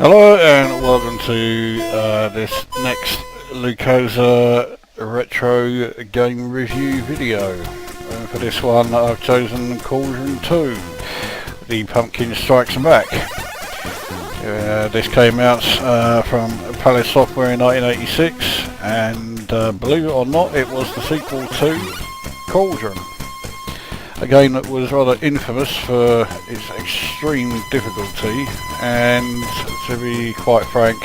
Hello and welcome to this next Lukozer retro game review video. And for this one I've chosen Cauldron 2, The Pumpkin Strikes Back. This came out from Palace Software in 1986 and believe it or not it was the sequel to Cauldron. A game that was rather infamous for its extreme difficulty, and to be quite frank,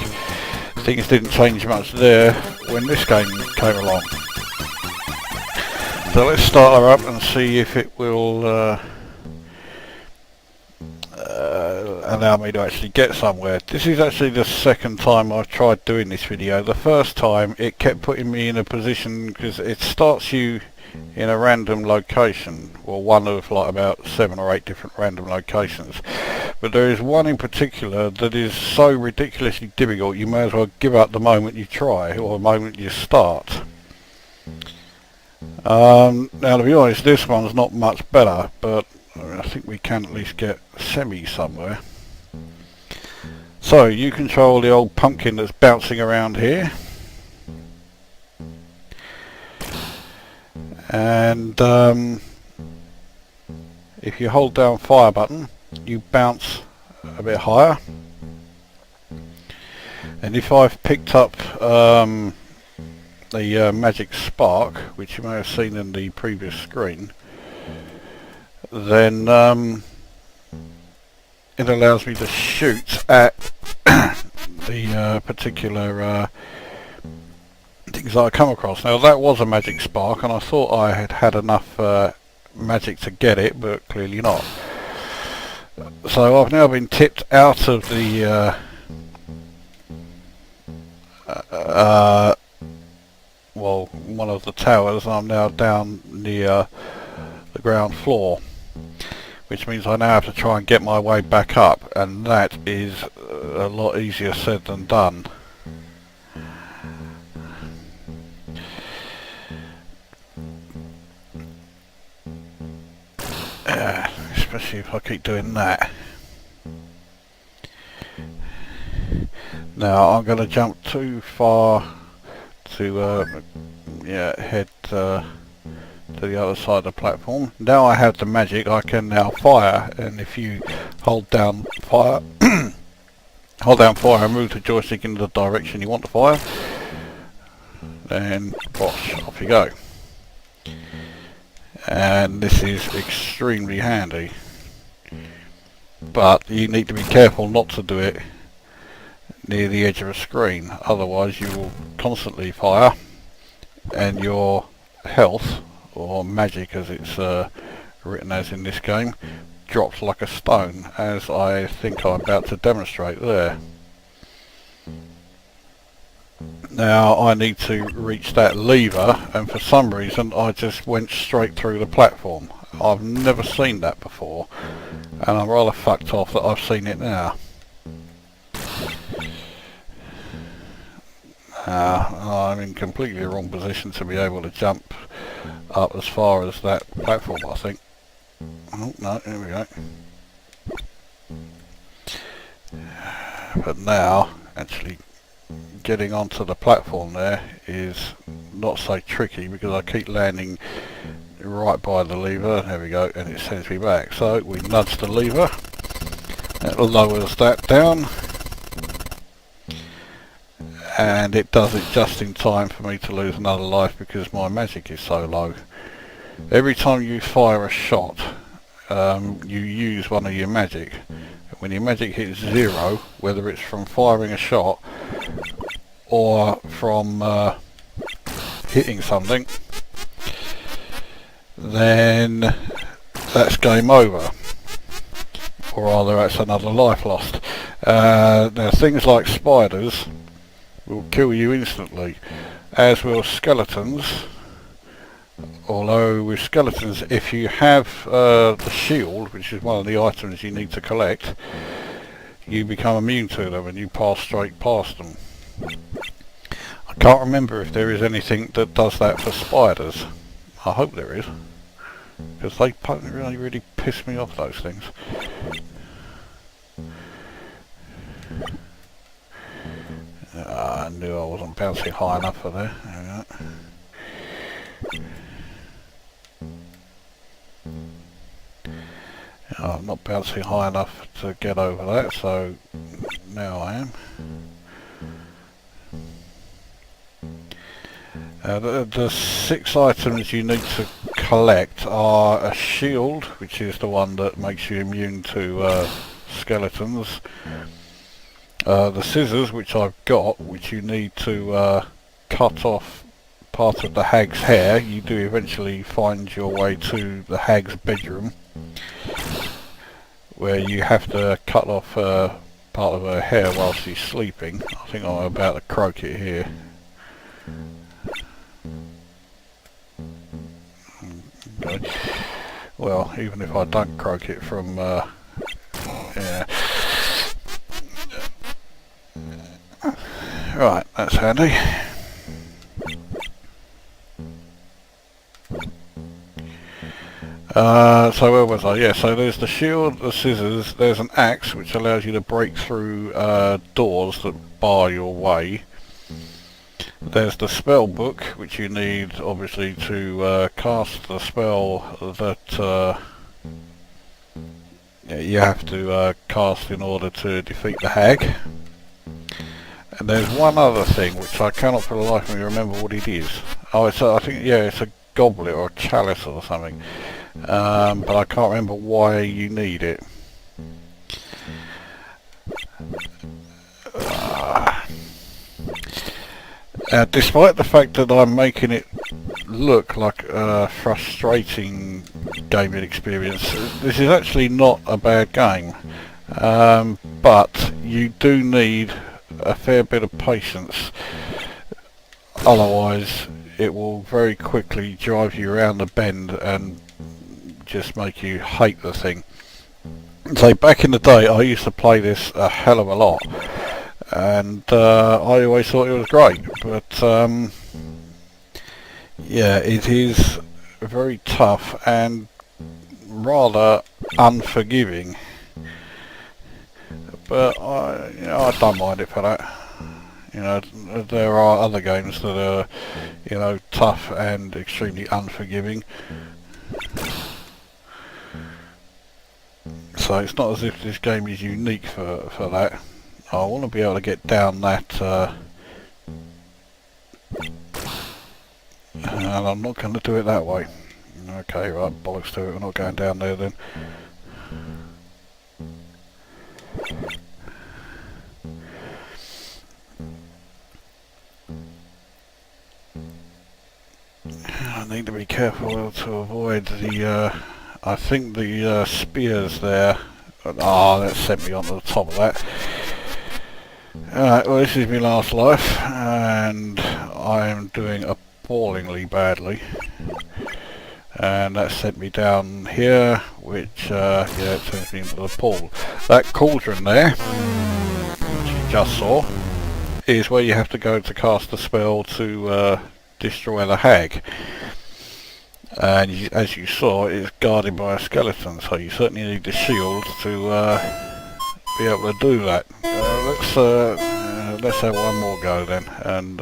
things didn't change much there when this game came along. So let's start her up and see if it will allow me to actually get somewhere. This is actually the second time I've tried doing this video. The first time it kept putting me in a position because it starts you in a random location, or one of like about 7 or 8 different random locations, but there is one in particular that is so ridiculously difficult you may as well give up the moment you try or the moment you start. Now to be honest, this one's not much better, but I think we can at least get semi somewhere. So you control the old pumpkin that's bouncing around here, and if you hold down fire button you bounce a bit higher, and if I've picked up the magic spark, which you may have seen in the previous screen, then it allows me to shoot at the particular things that I come across. Now that was a magic spark and I thought I had had enough magic to get it, but clearly not. So I've now been tipped out of the well, one of the towers, and I'm now down near the ground floor, which means I now have to try and get my way back up, and that is a lot easier said than done. Especially if I keep doing that. Now I'm going to jump too far to head to the other side of the platform. Now I have the magic, I can now fire, and if you hold down fire hold down fire and move the joystick in the direction you want to fire, then bosh, off you go. And this is extremely handy, but you need to be careful not to do it near the edge of a screen, otherwise you will constantly fire and your health, or magic as it's written as in this game, drops like a stone, as I think I'm about to demonstrate there. Now I need to reach that lever, and for some reason I just went straight through the platform. I've never seen that before, and I'm rather fucked off that I've seen it now. I'm in completely the wrong position to be able to jump up as far as that platform, I think. Oh no, here we go. But now actually getting onto the platform there is not so tricky, because I keep landing right by the lever. There we go, and it sends me back. So we nudge the lever, it lowers that down, and it does it just in time for me to lose another life because my magic is so low. Every time you fire a shot, you use one of your magic. When your magic hits 0, whether it's from firing a shot or from hitting something, then that's game over, or rather that's another life lost. Now things like spiders will kill you instantly, as will skeletons, although with skeletons, if you have the shield, which is one of the items you need to collect, you become immune to them and you pass straight past them. I can't remember if there is anything that does that for spiders. I hope there is, because they really piss me off, those things. bouncing high enough for there. There we go. I'm not bouncing high enough to get over that, so now I am. The 6 items you need to collect are a shield, which is the one that makes you immune to skeletons. The scissors, which I've got, which you need to cut off part of the hag's hair. You do eventually find your way to the hag's bedroom, where you have to cut off part of her hair while she's sleeping. I think I'm about to croak it here. Okay. Well, even if I don't croak it from yeah. Right, that's handy. So where was I? Yeah, so there's the shield, the scissors, there's an axe which allows you to break through doors that bar your way. There's the spell book, which you need obviously to cast the spell that you have to cast in order to defeat the hag. And there's one other thing which I cannot for the life of me remember what it is. Oh, I think, yeah, it's a goblet or a chalice or something. But I can't remember why you need it. Despite the fact that I'm making it look like a frustrating gaming experience, this is actually not a bad game. But you do need a fair bit of patience, otherwise it will very quickly drive you around the bend and just make you hate the thing. So back in the day I used to play this a hell of a lot, and I always thought it was great, but yeah, it is very tough and rather unforgiving, but I don't mind it for that. You know, there are other games that are, you know, tough and extremely unforgiving. So it's not as if this game is unique for that. I want to be able to get down that, and I'm not going to do it that way. Okay, right, bollocks to it, we're not going down there then. I need to be careful to avoid the, I think the spears there. Ah, that sent me onto the top of that. Alright, well this is my last life, and I am doing appallingly badly. And that sent me down here, which, yeah, it sends me into the pool. That cauldron there, which you just saw, is where you have to go to cast the spell to destroy the hag. And as you saw, it's guarded by a skeleton, so you certainly need the shield to be able to do that. Let's have one more go then, and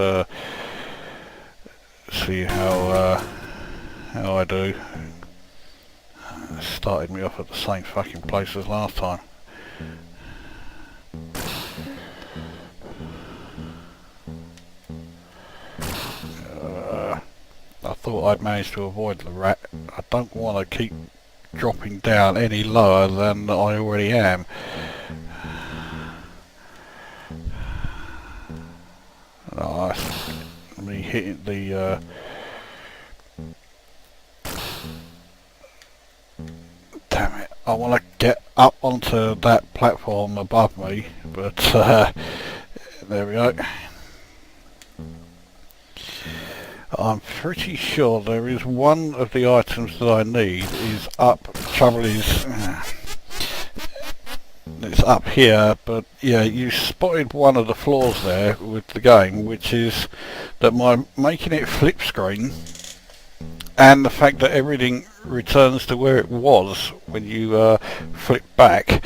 see how I do. Started me off at the same fucking place as last time. I thought I'd managed to avoid the rat. I don't want to keep dropping down any lower than I already am. Me hitting the damn it, I want to get up onto that platform above me, but there we go. I'm pretty sure there is one of the items that I need is up. Trouble is, it's up here, but yeah, you spotted one of the flaws there with the game, which is that by making it flip screen and the fact that everything returns to where it was when you flip back.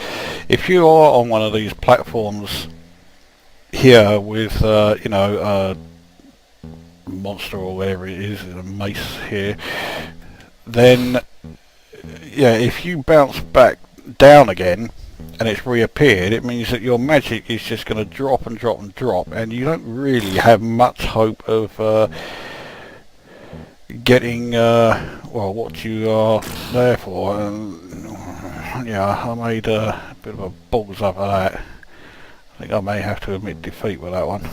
If you are on one of these platforms here with you know, monster or whatever it is, a mace here, then yeah, if you bounce back down again and it's reappeared, it means that your magic is just going to drop and drop and drop, and you don't really have much hope of getting well, what you are there for. Yeah, I made a bit of a balls up of that. I think I may have to admit defeat with that one.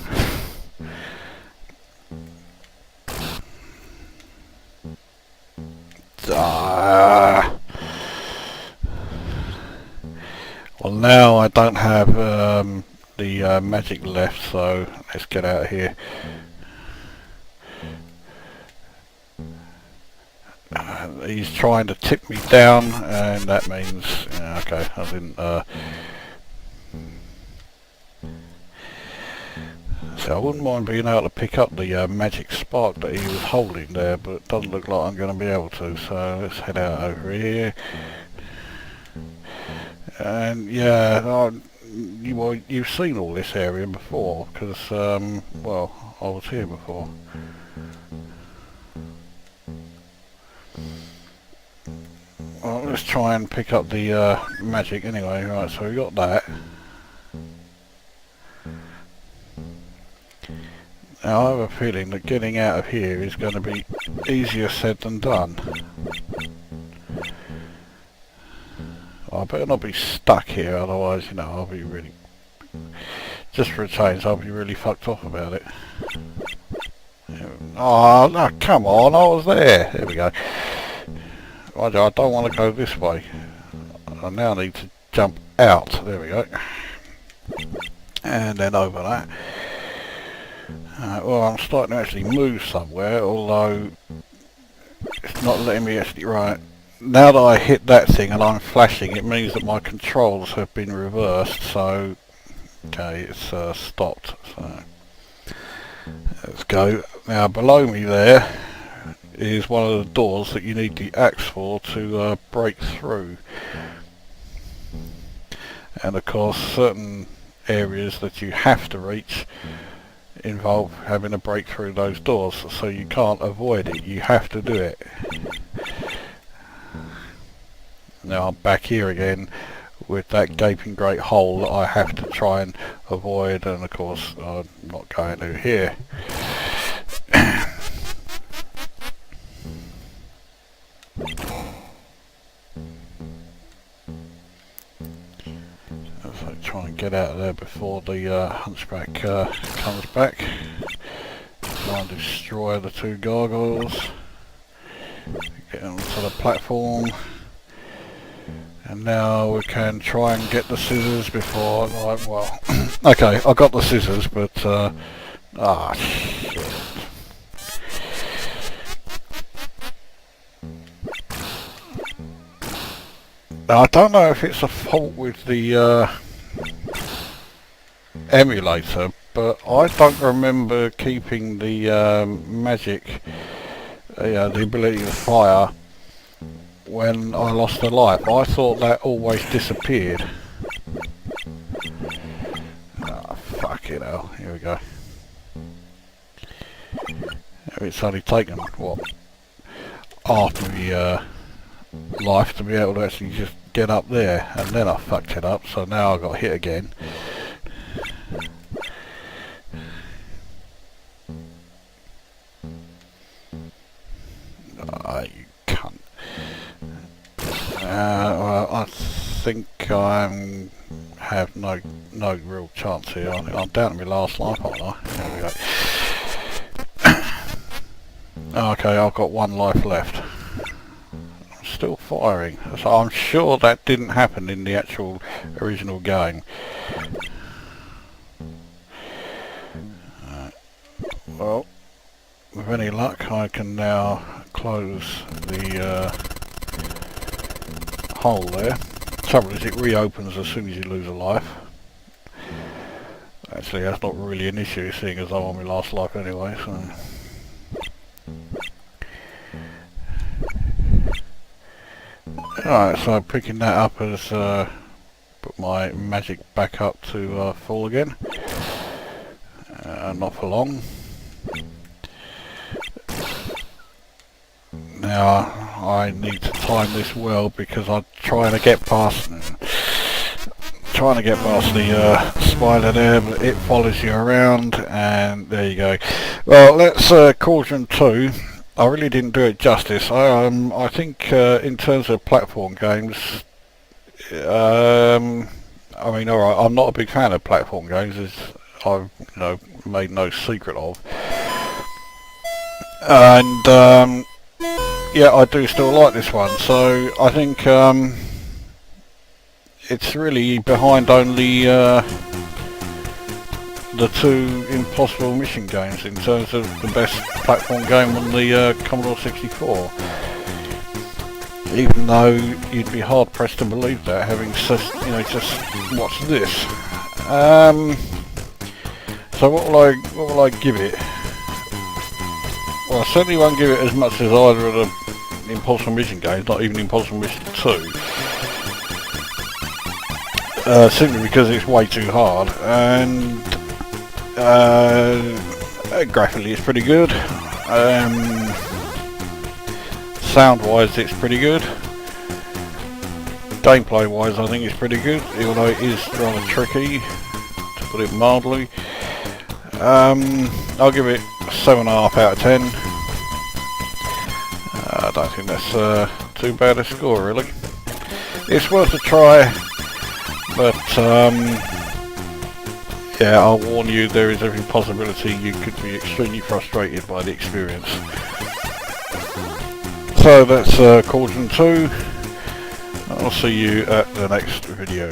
Well, now I don't have the magic left, so let's get out of here. He's trying to tip me down, and that means yeah, okay, I didn't so I wouldn't mind being able to pick up the magic spark that he was holding there, but it doesn't look like I'm going to be able to, so let's head out over here. And yeah, you've seen all this area before, because well, I was here before. Well, let's try and pick up the magic anyway. Right, so we got that. Now I have a feeling that getting out of here is going to be easier said than done. I better not be stuck here, otherwise, you know, I'll be really... Just for a change, I'll be really fucked off about it. Oh, no, come on, I was there. There we go. I don't want to go this way. I now need to jump out. There we go. And then over that. Well, I'm starting to actually move somewhere, although it's not letting me actually... Right. Now that I hit that thing and I'm flashing, it means that my controls have been reversed, so... Okay, it's stopped. So let's go. Now, below me there is one of the doors that you need the axe for to break through. And of course, certain areas that you have to reach involve having to break through those doors, so you can't avoid it, you have to do it. Now I'm back here again with that gaping great hole that I have to try and avoid, and of course I'm not going to here. So try and get out of there before the hunchback comes back. Try and destroy the two gargoyles. Get onto the platform. And now we can try and get the scissors before, well, okay, I got the scissors, but, shit. Now, I don't know if it's a fault with the, emulator, but I don't remember keeping the, magic, the ability to fire when I lost a life. I thought that always disappeared. Ah, fucking hell. Here we go. It's only taken, what, half the life to be able to actually just get up there, and then I fucked it up, so now I got hit again. You cunt. Well, I think I have no real chance here. I'm down to my last life, aren't I? There we go. Okay, I've got one life left. I'm still firing, so I'm sure that didn't happen in the actual original game. Well, with any luck, I can now close the hole there. Trouble is, it reopens as soon as you lose a life. Actually, that's not really an issue, seeing as I'm on my last life anyway. So. Alright, so picking that up as put my magic back up to full again. Not for long. Now I need to time this well because I'm trying to get past the spider there, but it follows you around, and there you go. Well, let's Cauldron 2. I really didn't do it justice. I think in terms of platform games, I mean, alright, I'm not a big fan of platform games, as I've made no secret of, and yeah, I do still like this one. So I think it's really behind only the two Impossible Mission games in terms of the best platform game on the Commodore 64. Even though you'd be hard pressed to believe that, having just watched this. So what will I give it? Well, I certainly won't give it as much as either of the Impossible Mission games, not even Impossible Mission 2. Simply because it's way too hard, and graphically it's pretty good. Sound-wise it's pretty good. Gameplay-wise I think it's pretty good, even though it is rather tricky, to put it mildly. I'll give it 7.5 out of 10. I don't think that's too bad a score, really. It's worth a try, but yeah, I'll warn you, there is every possibility you could be extremely frustrated by the experience. So that's Cauldron 2. I'll see you at the next video.